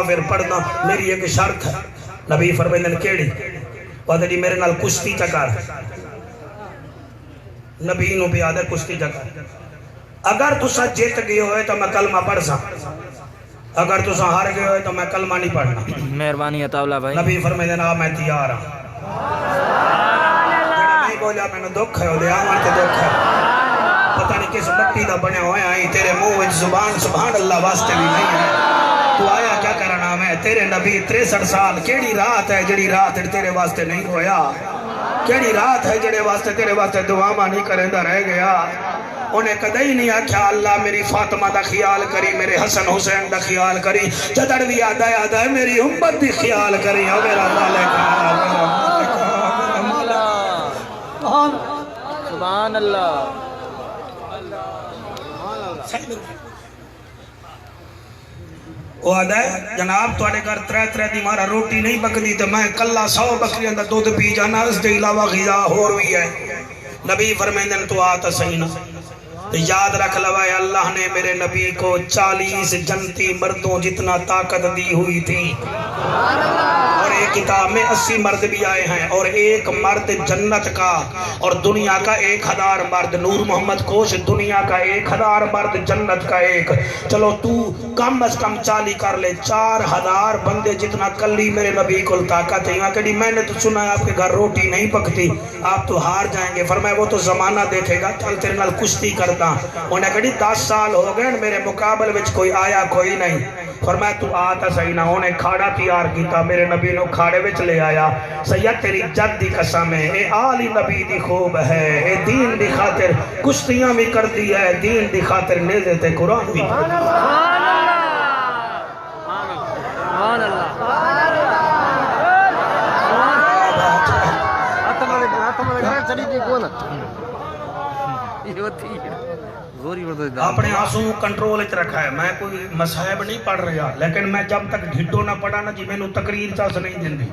پھر پڑھنا میری ایک شرط ہے نبی فرمیدن کیڑی وہاں دی میرے نال کشتی چکار نبی نو بھی آدھے کشتی چکار اگر تسا جیت گئے ہوئے تو میں کلمہ پڑھ سا اگر تسا ہار گئے ہوئے تو میں کلمہ نہیں پڑھنا مہربانی عطاولا بھائی نبی فرمائے دینا میں تیار ہوں نہیں بولیا میں نے دکھ ہے دے آمان کے دکھ ہے پتہ نہیں کس مٹی دا بنے ہوئے آئی تیرے منہ وچ زبان سبحان اللہ واسطے بھی نہیں ہے تو آیا کیا کرنا میں تیرے نبی 63 سال کیڑی رات ہے جڑی رات تیرے واسطے نہیں ہویا کیڑی رات ہے جڑے واسطے تیرے واسطے دعا نہیں کرندہ رہ گیا انہیں کدئی نہیں آکھا اللہ میری فاطمہ دا خیال کری میرے حسن حسین دا خیال کری جدڑ بھی آدھا ہے میری امت دی خیال کری او میرا مالک سبحان اللہ وہ آدھا ہے جناب تو آنے گھر 3 دی مارا روٹی نہیں پکدی تو میں کلا 100 بکری اندر دودھ پی جانا اس دے علاوہ غذا ہور ہوئی ہے نبی فرمیندن تو آتا سہینا یاد رکھ لوائے اللہ نے میرے نبی کو 40 جنتی مردوں جتنا طاقت دی ہوئی تھی اور ایک کتاب میں 80 مرد بھی آئے ہیں اور ایک مرد جنت کا اور دنیا کا 1000 مرد نور محمد کوش دنیا کا 1000 مرد جنت کا 1 چلو تو کم از کم 40 کر لے 4000 بندے جتنا کلی میرے نبی کو طاقت ہے کہ میں نے تو سنا ہے آپ کے گھر روٹی نہیں پکتی آپ تو ہار جائیں گے فرمایا وہ تو زمانہ دیکھے گا چل تیرے نال کشتی کرتا انہیں کہا 10 سال ہو گئے میرے مقابل وچ کوئی آیا کوئی نہیں فرمایا تو آتا صحیح نہ انہیں کھاڑا تیار کیتا میرے نبی نو کھاڑے وچ لے آیا سید تیری جد دی قسم ہے اے آلی نبی دی خوب ہے اے دین دی خاطر کشتیاں بھی کرتی ہے دین دی خاطر نیزے تے قرآن بھی کرتی ہے سبحان اللہ اپنے آنسوں کنٹرول اچھ رکھا ہے میں کوئی مصحب نہیں پڑھ رہا لیکن میں جب تک ڈھٹو نہ پڑھا نا جی میں نو تقریر چاس نہیں دن دی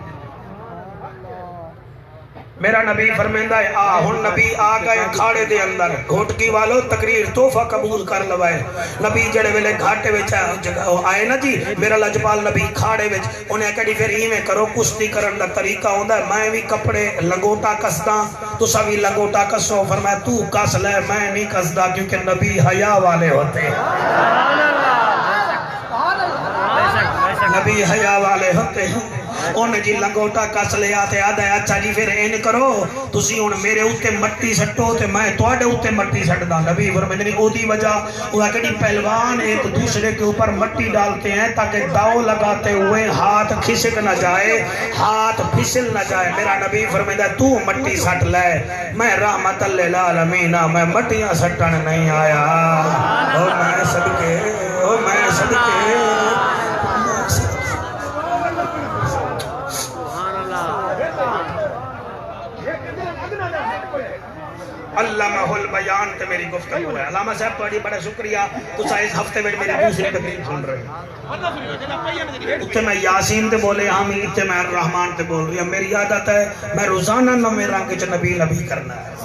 میرا نبی فرمیندہ ہے ہن نبی آ گئے کھاڑے دے اندر گھوٹکی والو تقریر تحفہ قبول کر لوائے نبی جڑے ویلے گھاٹے وچ آئے نا جی میرا لجپال نبی کھاڑے وچ انہیں کہڑی پھر ہی میں کرو کشتی کرن دا طریقہ ہوندا ہے میں بھی کپڑے لنگوٹا کسدا تسا بھی لنگوٹا کسو فرمایا تو کس لے میں نہیں کسدا کیونکہ نبی حیا والے ہوتے نبی حیا والے ہوتے ہیں انہیں جی لنگوٹا کس لیا تے آدھا ہے اچھا جی پھر این کرو تسی ان میرے اوتے مٹی سٹو تے میں تواڈے اوتے مٹی سٹ دا نبی فرماتے ہیں اودی وجہ وہ کہتی پہلوان ایک دوسرے کے اوپر مٹی ڈالتے ہیں تاکہ داؤ لگاتے ہوئے ہاتھ کھسک نہ جائے ہاتھ پھسل نہ جائے میرا نبی فرماتا ہے تو مٹی سٹ لے میں رحمت للعالمین میں مٹیاں سٹن نہیں آیا اور میں صدقے علامہ البیان تے میری گفتگو ہے علامہ صاحب تھوڑی بڑا شکریہ تسا اس ہفتے میں میری دوسری تقریر سن رہے ہیں اتنے میں یاسین تے بولے حامی اتنے میں الرحمن تے بول رہی ہوں میری عادت ہے میں روزانہ نویں رنگ چ نبی نبی کرنا ہے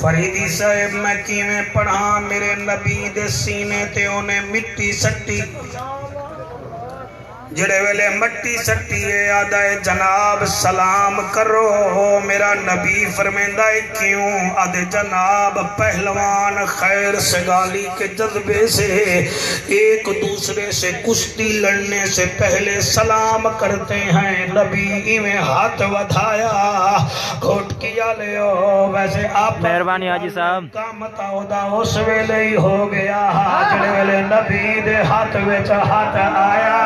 فریدی صاحب میں کیویں پڑھا میرے نبی دے سینے تے انہیں مٹی سٹی جڑے ویلے مٹی سٹی ہے آدھا ہے جناب سلام کرو میرا نبی فرمیندہ ہے کیوں آدھے جناب پہلوان خیر سگالی کے جذبے سے ایک دوسرے سے کشتی لڑنے سے پہلے سلام کرتے ہیں نبی ایویں ہاتھ ودھایا گھوٹ کیا لیو ویسے آپ مہربانی حاجی صاحب کا متاو دا اس ویلے ہی ہو گیا جڑے ویلے نبی دے ہاتھ وچ ہاتھ آیا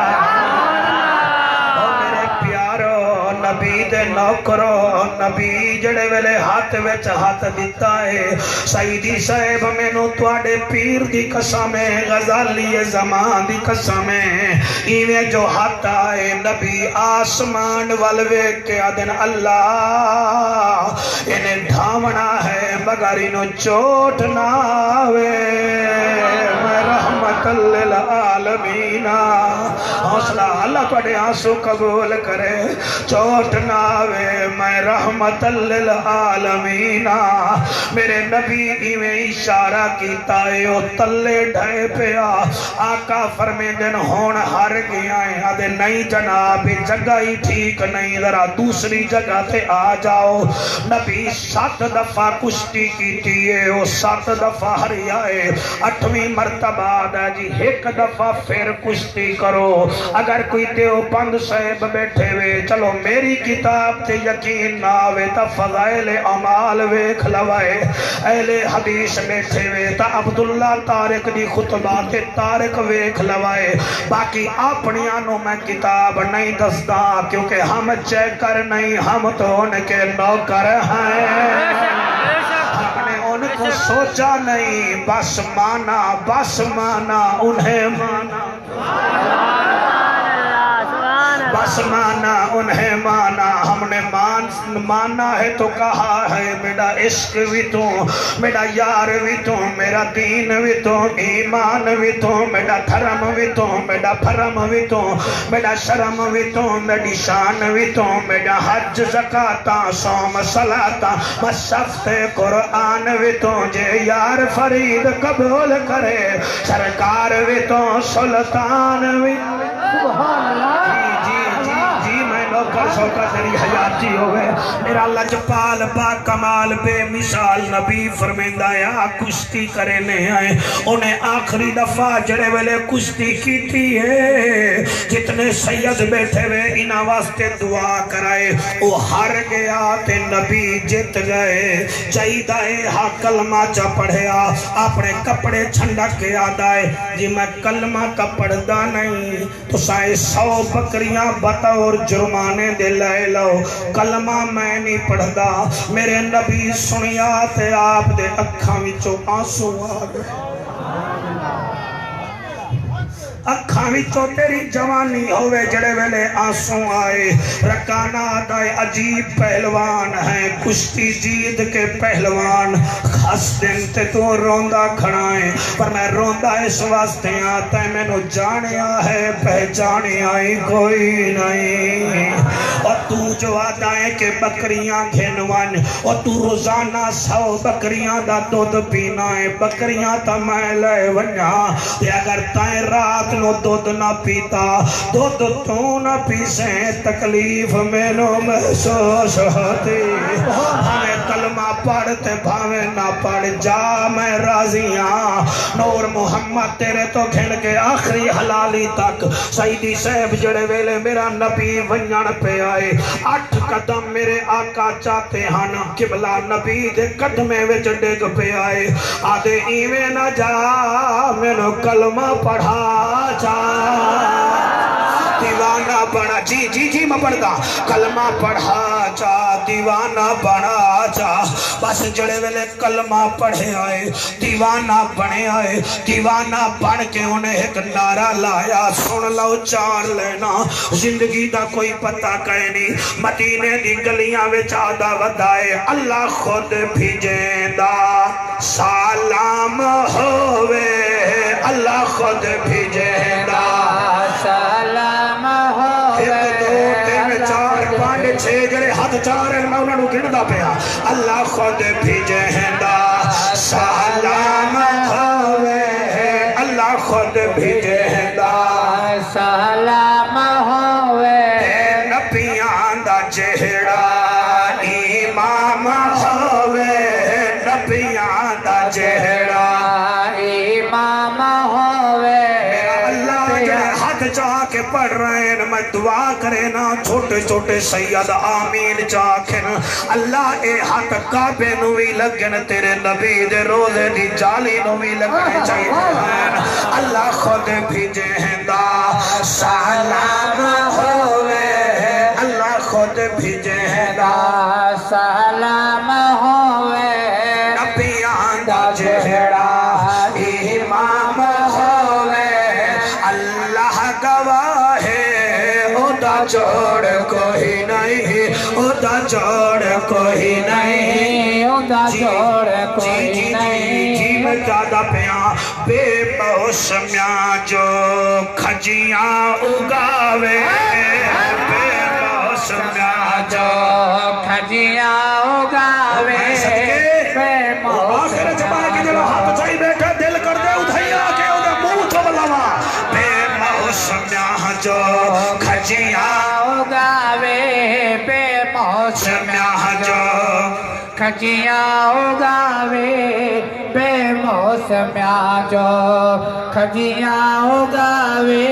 نبی دے نوکرو نبی جڑے ویلے ہاتھ وچ ہاتھ دیتا ہے سیدی صاحب مینوں تواڈے پیر دی قسم ہے غزالی زمان دی قسم ہے ایویں جو ہاتھ آئے نبی آسمان ول ویکھ کے آدن اللہ انہیں ڈھاونا ہے مگر انہوں چوٹ نہ آوے میں رحمت للعالمین حوصلہ اللہ تواڈے آنسو قبول کرے چوٹ نہ آوے میں رحمت للعالمین میرے نبی ایویں اشارہ کیتا ہے او تلے ڈھے پیا آقا فرمیندن ہون ہر گیا ہے آدھے نہیں جناب جگہ ہی ٹھیک نہیں ذرا دوسری جگہ تے آ جاؤ نبی 7 دفعہ کشتی کیتی ہے او 7 دفعہ ہریا ہے 8ویں مرتبہ آدھا جی 1 دفعہ پھر کشتی کرو اگر کوئی دیوبند صاحب بیٹھے ہوئے چلو میری کتاب تے یقین نہ آوے تا فضائل اعمال ویکھ لوائے اہل حدیث بیٹھے ہوئے تا عبداللہ طارق دی خطبات طارق ویکھ لوائے باقی اپنیاں نو میں کتاب نہیں دسدا کیونکہ ہم چیک کر نہیں ہم تو ان کے نوکر ہیں ہم نے ان کو سوچا نہیں بس مانا انہیں مانا بس مانا انہیں مانا ہم نے مانا ہے تو کہا ہے میرا عشق بھی تو میرا یار بھی تو میرا دین بھی تو ایمان بھی تو میرا دھرم بھی تو میرا بھرم بھی تو میرا شرم بھی تو میری شان بھی تو میرا حج زکاة صوم صلاة مصحف قرآن بھی تو جے یار فرید قبول کرے سرکار بھی تو سلطان بھی سبحان اللہ نوکر سوکر تیری حیاتی ہوئے میرا لجپال با کمال بے مثال نبی فرمیندہ یا کشتی کرے نہیں آئے انہیں آخری دفعہ جڑے ویلے کشتی کی تھی ہے جتنے سید بیٹھے ہوئے انہاں واسطے دعا کرائے وہ ہر گیا تے نبی جت گئے چاہیدہ ہاں کلمہ چا پڑھیا اپنے کپڑے چھنڈک کے آدھائے جی میں کلمہ کا پڑھدا نہیں تو سائے 100 بکریاں بطور جرمانے دے لائے لو کلمہ میں نہیں پڑھدا میرے نبی سنیا تے آپ دے اکھاں وچوں آنسو آ گئے اکھاں وچوں تیری جوانی ہوئے جڑے ویلے آنسو آئے رکانا آدھائے عجیب پہلوان ہیں کشتی جیت کے پہلوان ہس دن تے تو روندا کھڑا ہے پر میں روندا اس واسطے آتا ہے مینوں جانیا ہے پہچانیا ہی کوئی نہیں اور تو جو آتا ہے کہ بکریاں گھنوان اور تو روزانہ 100 بکریاں دا دودھ پینا ہے بکریاں تا میں لے ونیا تے اگر تائیں رات نو دودھ نہ پیتا دودھ تو نہ پیسے تکلیف مینوں محسوس ہوتی بھاوے کلمہ پڑھتے بھاوے نہ پڑھ جا میں راضی ہاں نور محمد تیرے تو گھن کے آخری حلالی تک سیدی صاحب جڑے ویلے میرا نبی ونجن پہ آئے 8 قدم میرے آقا چاہتے ہن قبلہ نبی دے قدمے وچ ڈگ پہ آئے آدھے ایویں نہ جا مینوں کلمہ پڑھا جا دیوانہ بنا جی میں پڑھتا کلمہ پڑھا جا دیوانہ بنا جا بس جڑے ویلے کلمہ پڑھے آئے دیوانہ بنے آئے دیوانہ بن کے انہیں ایک نعرہ لایا سن لو چار لینا زندگی دا کوئی پتہ کہے نہیں مدینے دی گلیاں وچ آدھا ودائے اللہ خود بھیجیندہ سلام ہوئے اللہ خود بھیجیندہ سلام ہوئے 1 2 3 4 5 6 جڑے ہاتھ چار ہیں میں انہوں گندا پیا اللہ خود بھیجیندہ سلام ہوئے اللہ خود بھیجیندہ سلام ہوئے نبیاں دا جہڑا امام ہوئے نبیاں دا جہڑا امام ہوئے اللہ جڑے ہاتھ چاہ کے پڑھ رہے ہیں میں دعا کرے نا چھوٹے چھوٹے سید آمین چاکھن اللہ اے ہاتھ کعبے نوی لگن تیرے نبی دے روزے دی جالی نوی لگنے چاہیے اللہ خود بھیجے ہیں دا سلام ہوئے اللہ خود بھیجے ہیں دا سلام ہوئے نبیاں دا جہڑا امام ہوئے اللہ گواہ ہے او دا جوڑ کوئی نہیں او دا جوڑ کوئی نہیں اُدا جوڑ کوئی نہیں جی میں زیادہ پیاں بے موسمیاں جو کھجیاں اگاوے بے موسمیاں جو کھجیاں اگاوے بے آخر جبائے کہ جلو ہاتھ چاہی بیٹھا دل کر دے ادھائیا کہ ادھا منہ تو بلاوا بے موسمیاں جو کھجیاں اگاوے بے موسمیاں جو کھجیاں اگاوے بے موسمیاں جو کھجیاں اگاوے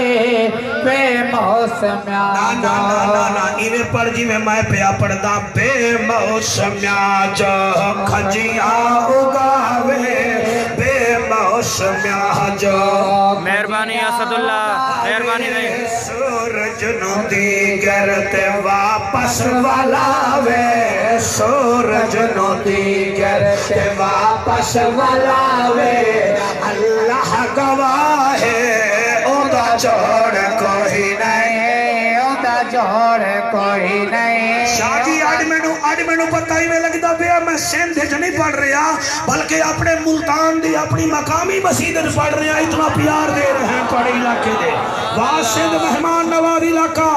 بے موسمیاں نا ایویں پڑھ جی میں پیا پڑھدا بے موسمیاں جو کھجیاں اگاوے بے موسمیاں جو مہربانی اسد اللہ مہربانی نہیں سورج نو دیگر تے واپس والا وے سورج نو دیگر تے واپس والا وے اللہ گواہ ہے او دا جوڑ کوئی نہیں اُدا جوڑ کوئی نہیں شاہ جی اڈ مینوں پتہ ہی میں لگتا پیا میں سندھ وچ نہیں پڑھ رہا بلکہ اپنے ملتان دی اپنی مقامی مسجد پڑھ رہا اتنا پیار دے رہے ہیں تھوڑے علاقے دے واہ سندھ مہمان نواز علاقہ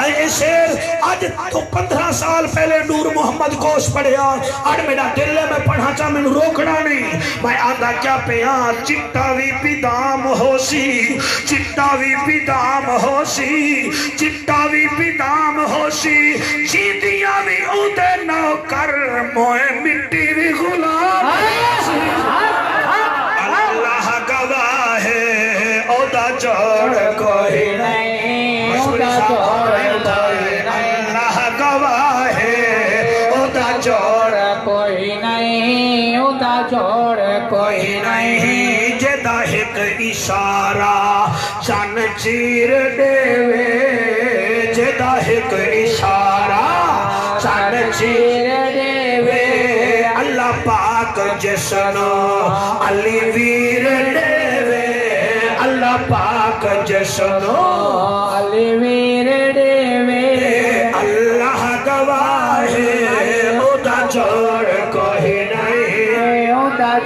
اے شیر اج تو 15 سال پہلے نور محمد کوش پڑھیا اڈ میرا دل ہے میں پڑھا چاہ میں روکنا نہیں میں آدھا کیا پیا چٹا وی پیدام ہو سی چٹا وی پیدام ہو سی چٹا وی پیدام ہو سی چیدیاں بھی اودے نوکر موئے مٹی بھی غلام اللہ گواہ ہے اودہ جوڑ کوئی نہیں اُدا جوڑ کوئی نہیں اللہ گواہ ہے اودہ جوڑ کوئی نہیں اُدا جوڑ کوئی نہیں جدا ایک اشارہ چن چیر دیوے جدا ایک اشارہ چن چیر دیوے اللہ پاک جسنو علی ویر دیوے اللہ پاک جسنو علی ویر دیوے اللہ گواہ ہے اُدا جوڑ کوئی نہیں اُدا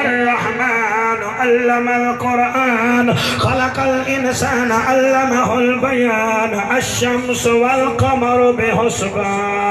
الرحمن علم القرآن خلق الإنسان علمه البيان الشمس والقمر بحسبان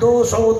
200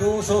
200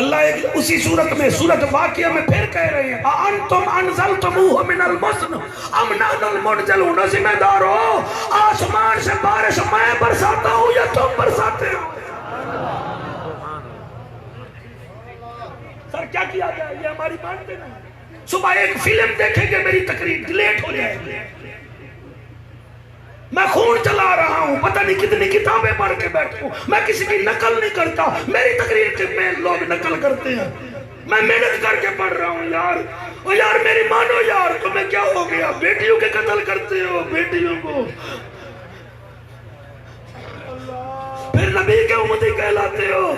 اللہ ایک اسی صورت میں سورت واقعہ میں پھر کہہ رہے ہیں انتم انزلتموہ من المزن ام نحن المنزلون، ذمہ دار ہو آسمان سے بارش میں برساتا ہوں یا تم برساتے ہو؟ سر کیا کیا جائے، یہ ہماری مانتے نہیں۔ صبح ایک فلم دیکھیں گے میری تقریر ڈیلیٹ ہو جائے گی، میں خون چلا رہا ہوں، پتہ نہیں کتنی کتابیں پڑھ کے بیٹھا ہوں، میں کسی کی نقل نہیں کرتا، میری تقریر کے میں لوگ نقل کرتے ہیں، میں محنت کر کے پڑھ رہا ہوں یار۔ او یار میری مانو یار، تمہیں کیا ہو گیا؟ بیٹیوں کے قتل کرتے ہو، بیٹیوں کو، پھر نبی کے امتی کہلاتے ہو۔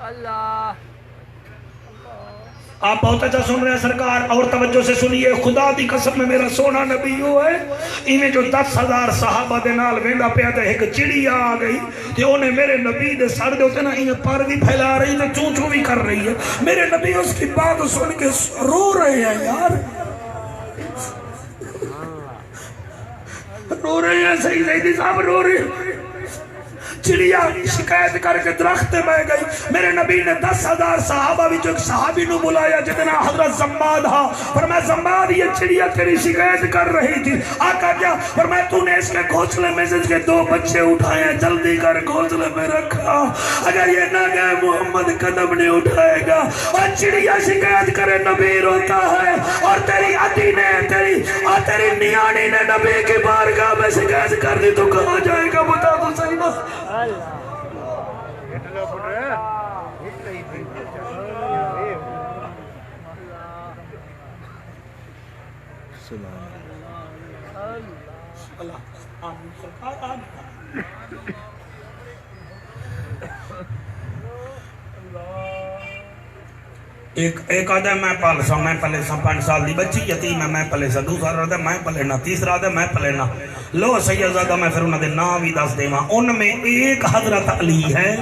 اللہ آپ بہت اچھا سن رہے ہیں سرکار، اور توجہ سے سنیے، خدا دی قسم میں میرا سونا نبی ہو ہے، انہیں جو 10,000 صحابہ دے نال ویندا پیا تے ایک چڑیا آ گئی تے اونے میرے نبی دے سر دے اوتے نا انہیں پر بھی پھیلا رہی تے چوں چوں بھی کر رہی ہے، میرے نبی اس کی بات سن کے رو رہے ہیں یار، رو رہے ہیں، سیدی صاحب رو رہے ہیں۔ چڑیا شکایت کر کے درخت میں گئی، میرے نبی نے 10,000 صحابہ بھی جو ایک صحابی نو بلایا جتنا حضرت زماد ہا، فرمایا زماد یہ چڑیا تیری شکایت کر رہی تھی، آقا کیا؟ فرمایا تو نے اس کے گھونسلے میں سے 2 بچے اٹھائے ہیں، جلدی کر گھونسلے میں رکھا، اگر یہ نہ گئے محمد قدم نہیں اٹھائے گا۔ اور چڑیا شکایت کرے نبی روتا ہے، اور تیری عدی نے تیری نیانی نے نبی کے بارگاہ میں شکایت کر دی تو کہاں جائے گا؟ بتا تو صحیح نا۔ ایک آدھا میں پال سا، میں پلے سا 5 سال دی بچی یتیم ہے، میں پلے سا، دوسرا آدھا میں پلے نا، تیسرا آدھا میں پلے نا، لو سیدزادہ میں پھر انہوں نے نام بھی دس دے ماں، ان میں ایک حضرت علی ہے۔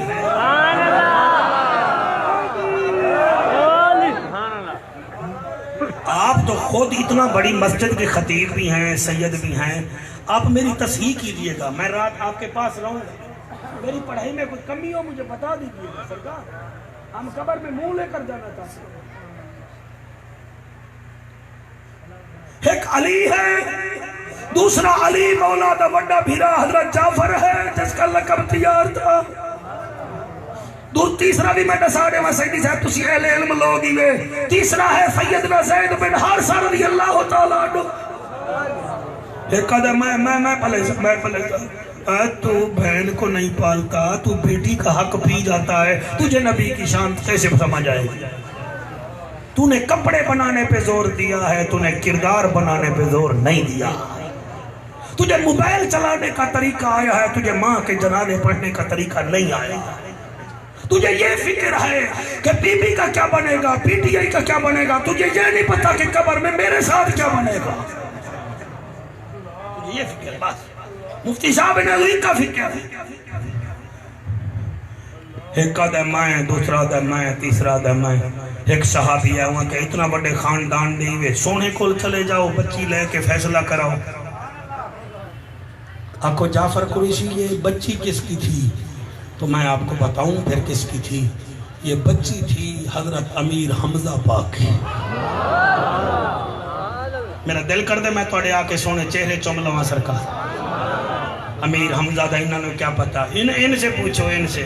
آپ تو خود اتنا بڑی مسجد کے خطیب بھی ہیں، سید بھی ہیں، آپ میری تصحیح کیجئے گا، میں رات آپ کے پاس رہوں، میری پڑھائی میں کوئی کمی ہو مجھے بتا دیجئے گا سرکار، ہم قبر میں منہ لے کر جانا چاہتے ہیں۔ ایک علی ہے، دوسرا علی مولا دا بڑا بھیرا حضرت جعفر ہے جس کا لقب تیار تھا، تیسرا بھی میں دساڑے میں سیدی صاحب تسی اہل علم لوگ ہی وے، تیسرا ہے سیدنا زید بن حارثہ رضی اللہ تعالیٰ عنہ۔ ایک کہا میں پلے گا، تو بہن کو نہیں پالتا، تو بیٹی کا حق پی جاتا ہے، تجھے نبی کی شان کیسے سمجھ آئے گی؟ تو نے کپڑے بنانے پہ زور دیا ہے، تو نے کردار بنانے پہ زور نہیں دیا، تجھے موبائل چلانے کا طریقہ آیا ہے، تجھے ماں کے جنازے پڑھنے کا طریقہ نہیں آیا، تجھے یہ فکر ہے کہ بی بی کا کیا بنے گا، پی ٹی آئی کا کیا بنے گا، تجھے یہ نہیں پتا کہ قبر میں میرے ساتھ کیا بنے گا، تجھے یہ فکر ہے بس۔ مفتی صاحب نے کا فکر ہے، ایک آدھا میں، دوسرا آدھا میں، تیسرا آدھا میں۔ ایک صحابی ہے وہاں کہ اتنا بڑے خاندان دی ہوئے سونے کو چلے جاؤ، بچی لے کے فیصلہ کراؤ، آپ کو جعفر قریشی یہ بچی کس کی تھی؟ تو میں آپ کو بتاؤں پھر کس کی تھی، یہ بچی تھی حضرت امیر حمزہ پاک کی۔ میرا دل کر دے میں توڑے آکے سونے چہرے چملواں سرکار، امیر حمزہ دا انہوں نے کیا پتا، ان سے پوچھو، ان سے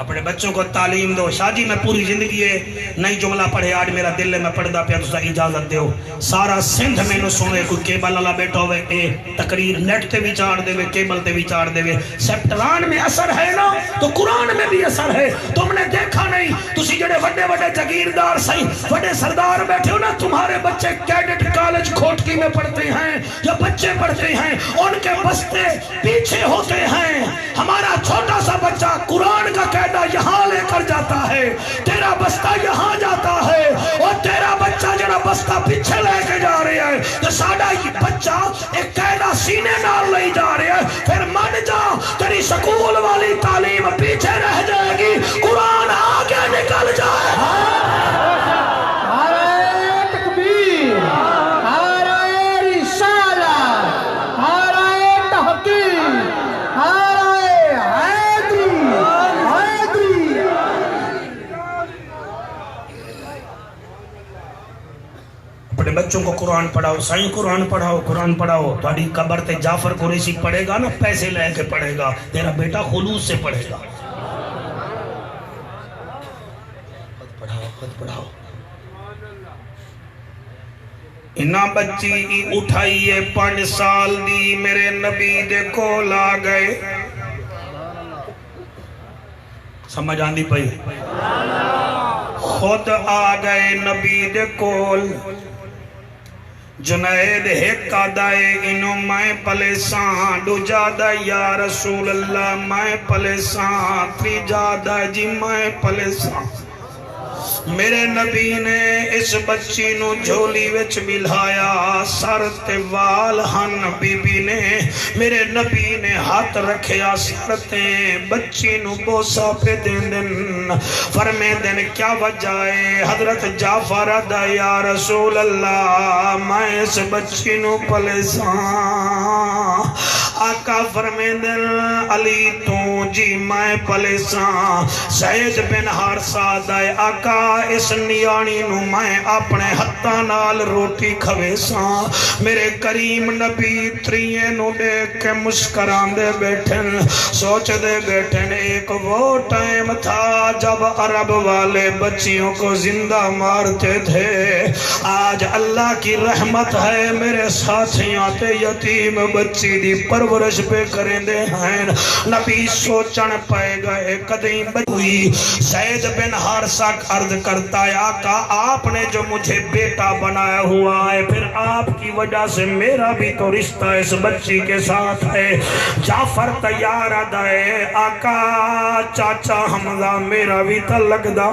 اپنے بچوں کو تعلیم دو۔ شاہ جی میں پوری زندگی ہے نئی جملہ پڑھے، آج میرا دل ہے میں پڑھدا پیا، تو اجازت دیو، سارا سندھ میں نو سونے کوئی کیبل والا بیٹھا ہوئے، اے تقریر نیٹ تے بھی چاڑ دے وے، کیبل تے بھی چاڑ دے وے، سیپٹران میں اثر ہے نا تو قرآن میں بھی اثر ہے۔ تم نے دیکھا نہیں، تسی جڑے وڈے وڈے جگیردار سہی وڈے سردار بیٹھے ہو نا، تمہارے بچے کیڈٹ کالج کھوٹکی میں پڑھتے ہیں یا بچے پڑھتے ہیں، ان کے بستے پیچھے ہوتے ہیں۔ ہمارا چھوٹا سا بچہ قرآن کا یہاں لے کر جاتا ہے، تیرا بستہ یہاں جاتا ہے، اور تیرا بچہ جڑا بستہ پیچھے لے کے جا رہا ہے، تو ساڑھا یہ بچہ ایک قیدہ سینے نال لے جا رہا ہے۔ پھر من جا، تیری سکول والی تعلیم پیچھے رہ جائے گی، قرآن آگے نکل جائے۔ نعرہ تکبیر، نعرہ رسالت، نعرہ تحقیق، نعرہ حیدری، اپنے بچوں کو قرآن پڑھاؤ، سائیں قرآن پڑھاؤ، قرآن پڑھاؤ. تھوڑی قبر تے جعفر قریشی پڑھے گا نا، پیسے لے کے پڑھے گا، تیرا بیٹا خلوص سے پڑھے گا. خود پڑھاؤ. انہاں بچی اٹھائیے 5 سال دی میرے نبی دے کول آ گئے. سمجھ آندی پئی؟ خود آ گئے نبی دے کول. جنید ایک آدھائے انہوں میں پلیسان، دو جادہ یا رسول اللہ میں پلیسان، تری جادہ جی میں پلیسان. میرے نبی نے اس بچی نو جھولی وچ بلھایا، سر تے وال ہن. بی بی نے میرے نبی نے ہاتھ رکھیا سر تے، بچی نو بوسا پہ دین دن. فرمے دن کیا وجہ ہے؟ حضرت جعفر دا یا رسول اللہ میں اس بچی نو پلیسان. آقا فرمے دن علی تو جی میں پلیسان. زید بن حارثہ دائے آقا اس نیانی نو میں اپنے ہتھاں نال روٹی کھویساں. میرے کریم نبی تریے نو دیکھ کے مسکران دے بیٹھن، سوچ دے بیٹھن. ایک وہ ٹائم تھا جب عرب والے بچیوں کو زندہ مارتے تھے. آج اللہ کی رحمت ہے میرے ساتھیاں تے یتیم بچی دی پرورش پہ کریں دے ہیں. نبی سوچن پائے گئے قدیم بچی. زید بن حارثہ عرض کرتا ہے آقا آپ نے جو مجھے بیٹا بنایا ہوا ہے، پھر آپ کی وجہ سے میرا بھی تو رشتہ اس بچی کے ساتھ ہے. جعفر تیار آدھائے آقا چاچا حمزہ میرا بھی تلک دا،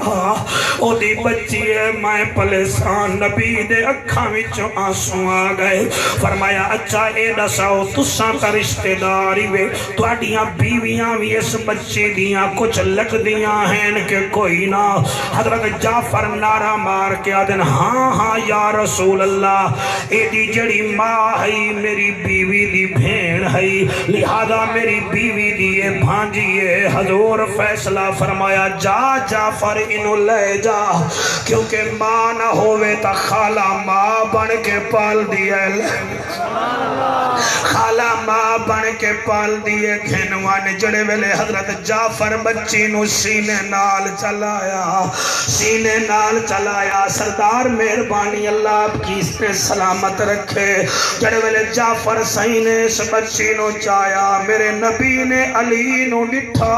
او دی بچی ہے میں پلیسان. نبی دے اکھاں وچوں آنسو آ گئے. فرمایا اچھا اے دساؤ تساں تا رشتہ داری وے، تواڈیاں بیویاں بھی اس بچی دیاں کچھ لگ دیاں ہیں کہ کوئی نہ؟ حضرت جعفر نعرہ مار کے آدن ہاں ہاں یا رسول اللہ، اے دی جڑی ماں ہے میری بیوی دی بھین ہے، لہذا میری بیوی دی اے بھانجی ہے. حضور فیصلہ فرمایا جا جعفر انہوں لے جا، کیونکہ ماں نہ ہوئے تا خالہ ماں بن کے پال دیا. خالہ ماں بن کے پال دیے. گھنوان جڑے ویلے حضرت جعفر بچی نو سینے نال چلایا، سینے نال چلایا. سردار مہربانی اللہ آپ کی اس پہ سلامت رکھے. جڑے ویلے جعفر صحیح نے اس بچی نو چایا، میرے نبی نے علی نو ڈٹھا.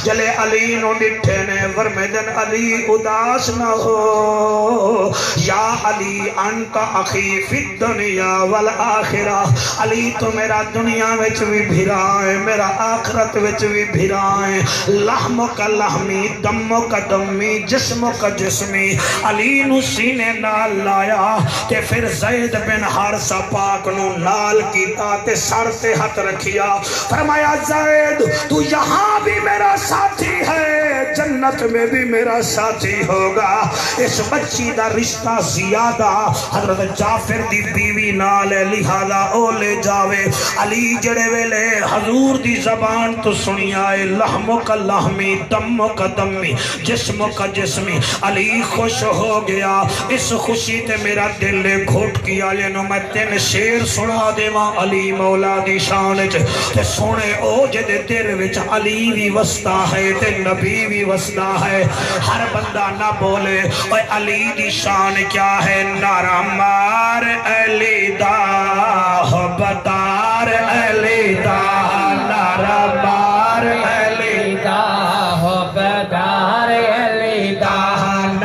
جلے علی نو ڈٹھے نے فرمیدن علی اداس نہ ہو، یا علی انت اخی فی الدنیا والآخرہ. علی تو میرا دنیا وچ بھی بھرا ہے، میرا آخرت وچ بھی بھرا ہے. لحم کا لحمی، دم کا دمی، جسم کا جسمی. علی نو سینے نال لایا تے پھر زید بن حارثہ پاک نو نال کیتا تے سر تے ہاتھ رکھیا. فرمایا زید تو یہاں بھی میرا ساتھی ہے، جنت میں بھی میرا ساتھی ہوگا. اس بچی دا رشتہ زیادہ حضرت جعفر دی بیوی نال ہے، لہذا او لے جاوے. علی جڑے ویلے حضور دی زبان تو سنی آئے، لحم کا لحمی، دم کا دمی، جسم کا جسمی. علی خوش ہو گیا. اس خوشی تے میرا دل گھوٹ کیا. لینو میں 3 شیر سنا دے ماں علی مولا دی شان تے سونے او جدے تیرے وچ علی بھی وستا ہے تے نبی بھی وستا ہے. ہر بندہ نہ بولے اوے علی دی شان کیا ہے. نعرہ مار علی دا بتا